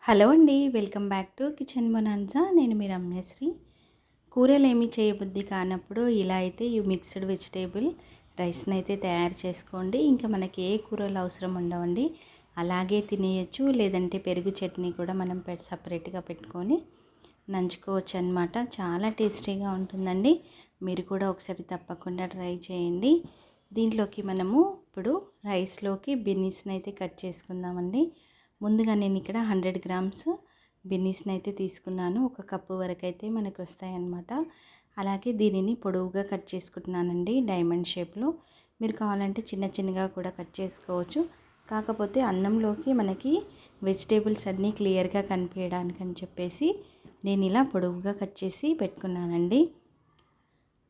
Hello అండి, welcome back to kitchen bonanza. నేను మీ రమ్యశ్రీ. కూరలు ఏమి చేయబుద్ధి కానప్పుడు ఇలా అయితే ఈ మిక్స్డ్ వెజిటేబుల్ రైస్ని అయితే తయారు చేసుకోండి. ఇంకా మనకి ఏ కూరలు అవసరం ఉండవండి, అలాగే తినేయచ్చు. లేదంటే పెరుగు చట్నీ కూడా మనం సపరేట్గా పెట్టుకొని నంచుకోవచ్చు అనమాట. చాలా టేస్టీగా ఉంటుందండి. మీరు కూడా ఒకసారి తప్పకుండా ట్రై చేయండి. దీంట్లోకి మనము ఇప్పుడు రైస్లోకి బీన్స్ని అయితే కట్ చేసుకుందామండి. ముందుగా నేను ఇక్కడ 100 గ్రామ్స్ బీన్స్ని అయితే తీసుకున్నాను. ఒక కప్పు వరకు అయితే మనకు వస్తాయన్నమాట. అలాగే దీనిని పొడవుగా కట్ చేసుకుంటున్నానండి, డైమండ్ షేప్లో. మీరు కావాలంటే చిన్న చిన్నగా కూడా కట్ చేసుకోవచ్చు. కాకపోతే అన్నంలోకి మనకి వెజిటేబుల్స్ అన్నీ క్లియర్గా కనిపించడానికి అని చెప్పేసి నేను ఇలా పొడవుగా కట్ చేసి పెట్టుకున్నానండి.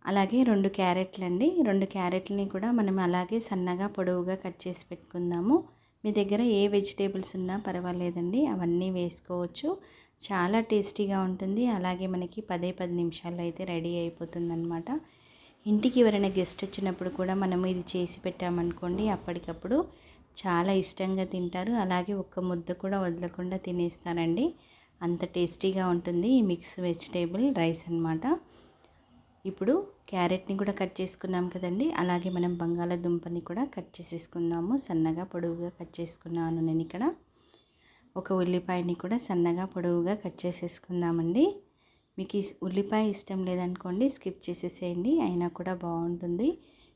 అలాగే 2 క్యారెట్లు అండి. 2 క్యారెట్లని కూడా మనం అలాగే సన్నగా పొడవుగా కట్ చేసి పెట్టుకుందాము. మీ దగ్గర ఏ వెజిటేబుల్స్ ఉన్నా పర్వాలేదండి, అవన్నీ వేసుకోవచ్చు. చాలా టేస్టీగా ఉంటుంది. అలాగే మనకి 10 నిమిషాల్లో అయితే రెడీ అయిపోతుందన్నమాట. ఇంటికి ఎవరైనా గెస్ట్ వచ్చినప్పుడు కూడా మనం ఇది చేసి పెట్టామనుకోండి, అప్పటికప్పుడు చాలా ఇష్టంగా తింటారు. అలాగే ఒక్క ముద్ద కూడా వదలకుండా తినేస్తారండి. అంత టేస్టీగా ఉంటుంది ఈ మిక్స్ వెజిటేబుల్ రైస్ అన్నమాట. ఇప్పుడు క్యారెట్ని కూడా కట్ చేసుకున్నాం కదండి. అలాగే మనం బంగాళాదుంపని కూడా కట్ చేసేసుకుందాము. సన్నగా పొడవుగా కట్ చేసుకున్నాను నేను ఇక్కడ. ఒక ఉల్లిపాయని కూడా సన్నగా పొడవుగా కట్ చేసేసుకుందామండి. మీకు ఉల్లిపాయ ఇష్టం లేదనుకోండి, స్కిప్ చేసేసేయండి, అయినా కూడా బాగుంటుంది.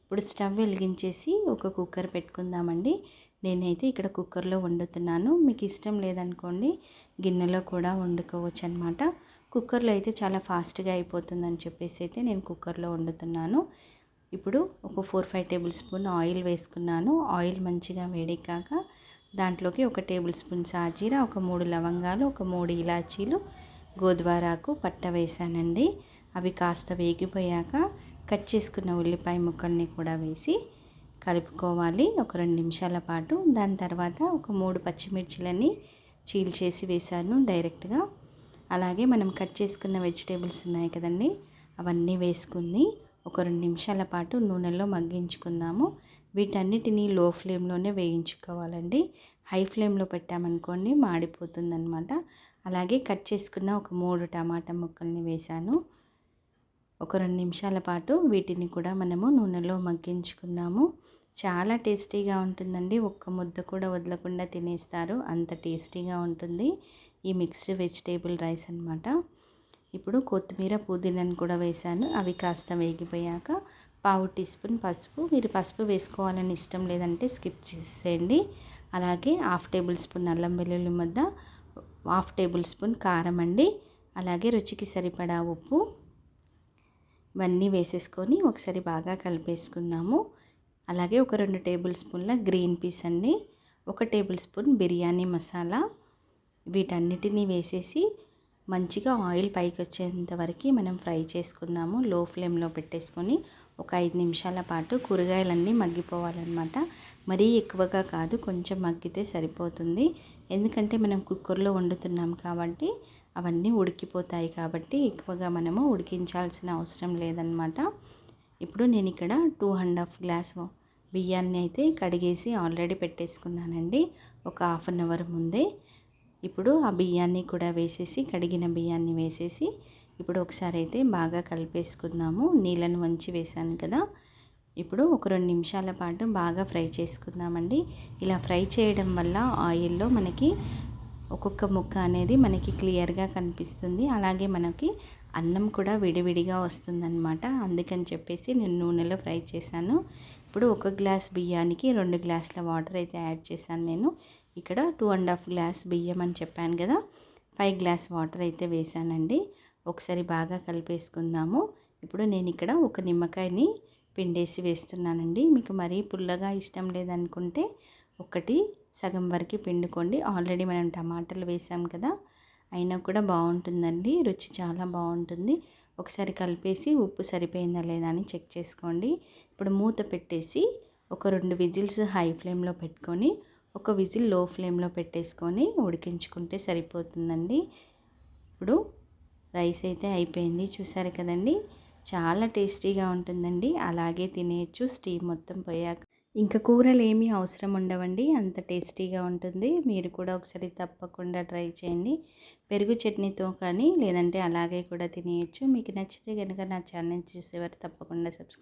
ఇప్పుడు స్టవ్ వెలిగించేసి ఒక కుక్కర్ పెట్టుకుందామండి. నేనైతే ఇక్కడ కుక్కర్లో వండుతున్నాను. మీకు ఇష్టం లేదనుకోండి, గిన్నెలో కూడా వండుకోవచ్చు అనమాట. కుక్కర్లో అయితే చాలా ఫాస్ట్గా అయిపోతుందని చెప్పేసి అయితే నేను కుక్కర్లో వండుతున్నాను. ఇప్పుడు ఒక 4-5 టేబుల్ స్పూన్ ఆయిల్ వేసుకున్నాను. ఆయిల్ మంచిగా వేడెక్కాక దాంట్లోకి 1 టేబుల్ స్పూన్ సాజీరా, ఒక 3 లవంగాలు, ఒక 3 ఇలాచీలు, గోద్వారాకు, పట్ట వేసానండి. అవి కాస్త వేగిపోయాక కట్ చేసుకున్న ఉల్లిపాయ ముక్కల్ని కూడా వేసి కలుపుకోవాలి ఒక 2 నిమిషాల పాటు. దాని తర్వాత ఒక 3 పచ్చిమిర్చిలని చీల్చేసి వేసాను డైరెక్ట్గా. అలాగే మనం కట్ చేసుకున్న వెజిటేబుల్స్ ఉన్నాయి కదండి, అవన్నీ వేసుకుని ఒక 2 నిమిషాల పాటు నూనెలో మగ్గించుకుందాము. వీటన్నిటిని లో ఫ్లేమ్లోనే వేయించుకోవాలండి. హై ఫ్లేమ్లో పెట్టామనుకోండి మాడిపోతుందన్నమాట. అలాగే కట్ చేసుకున్న ఒక 3 టమాటా ముక్కల్ని వేసాను. ఒక 2 నిమిషాల పాటు వీటిని కూడా మనము నూనెలో మగ్గించుకుందాము. చాలా టేస్టీగా ఉంటుందండి. ఒక్క ముద్ద కూడా వదలకుండా తినేస్తారు, అంత టేస్టీగా ఉంటుంది ఈ మిక్స్డ్ వెజిటేబుల్ రైస్ అన్నమాట. ఇప్పుడు కొత్తిమీర, పుదీనాను కూడా వేసాను. అవి కాస్త వేగిపోయాక 1/2 టీ స్పూన్ పసుపు. మీరు పసుపు వేసుకోవాలని ఇష్టం లేదంటే స్కిప్ చేసేయండి. అలాగే 1/2 టేబుల్ స్పూన్ అల్లం వెల్లుల్లి ముద్ద, 1/2 టేబుల్ స్పూన్ కారం అండి. అలాగే రుచికి సరిపడా ఉప్పు. ఇవన్నీ వేసేసుకొని ఒకసారి బాగా కలిపేసుకుందాము. అలాగే ఒక 2 టేబుల్ స్పూన్ల గ్రీన్ పీస్ అండి, 1 టేబుల్ స్పూన్ బిర్యానీ మసాలా. వీటన్నిటిని వేసేసి మంచిగా ఆయిల్ పైకి వచ్చేంత వరకు మనం ఫ్రై చేసుకుందాము. లో ఫ్లేమ్లో పెట్టేసుకొని ఒక 5 నిమిషాల పాటు కూరగాయలన్నీ మగ్గిపోవాలన్నమాట. మరీ ఎక్కువగా కాదు, కొంచెం మగ్గితే సరిపోతుంది. ఎందుకంటే మనం కుక్కర్లో వండుతున్నాం కాబట్టి అవన్నీ ఉడికిపోతాయి, కాబట్టి ఎక్కువగా మనము ఉడికించాల్సిన అవసరం లేదన్నమాట. ఇప్పుడు నేను ఇక్కడ 2½ గ్లాస్ బియ్యాన్ని అయితే కడిగేసి ఆల్రెడీ పెట్టేసుకున్నానండి ఒక 1/2 అవర్ ముందే. ఇప్పుడు ఆ బియ్యాన్ని కూడా వేసేసి, కడిగిన బియ్యాన్ని వేసేసి ఇప్పుడు ఒకసారి అయితే బాగా కలిపేసుకుందాము. నీళ్ళను వంచి వేసాను కదా. ఇప్పుడు ఒక 2 నిమిషాల పాటు బాగా ఫ్రై చేసుకుందామండి. ఇలా ఫ్రై చేయడం వల్ల ఆయిల్లో మనకి ఒక్కొక్క ముక్క అనేది మనకి క్లియర్గా కనిపిస్తుంది. అలాగే మనకి అన్నం కూడా విడివిడిగా వస్తుందన్నమాట. అందుకని చెప్పేసి నేను నూనెలో ఫ్రై చేశాను. ఇప్పుడు 1 గ్లాస్ బియ్యానికి 2 గ్లాసుల వాటర్ అయితే యాడ్ చేశాను నేను. ఇక్కడ 2½ గ్లాస్ బియ్యం అని చెప్పాను కదా, 5 గ్లాస్ వాటర్ అయితే వేసానండి. ఒకసారి బాగా కలిపేసుకుందాము. ఇప్పుడు నేను ఇక్కడ ఒక నిమ్మకాయని పిండేసి వేస్తున్నానండి. మీకు మరీ పుల్లగా ఇష్టం లేదనుకుంటే ఒకటి సగం వరకు పిండుకోండి. ఆల్రెడీ మనం టమాటాలు వేసాం కదా, అయినా కూడా బాగుంటుందండి, రుచి చాలా బాగుంటుంది. ఒకసారి కలిపేసి ఉప్పు సరిపోయిందా లేదా అని చెక్ చేసుకోండి. ఇప్పుడు మూత పెట్టేసి ఒక 2 విజిల్స్ హై ఫ్లేమ్లో పెట్టుకొని ఒక విజిల్ లో ఫ్లేమ్లో పెట్టేసుకొని ఉడికించుకుంటే సరిపోతుందండి. ఇప్పుడు రైస్ అయితే అయిపోయింది, చూసారు కదండి. చాలా టేస్టీగా ఉంటుందండి, అలాగే తినేయచ్చు స్టీమ్ మొత్తం పోయాక. ఇంకా కూరలు ఏమీ అవసరం ఉండవండి, అంత టేస్టీగా ఉంటుంది. మీరు కూడా ఒకసారి తప్పకుండా ట్రై చేయండి. పెరుగు చట్నీతో కానీ లేదంటే అలాగే కూడా తినేయచ్చు. మీకు నచ్చితే కనుక నా ఛానల్ చూసేవారు తప్పకుండా సబ్స్క్రైబ్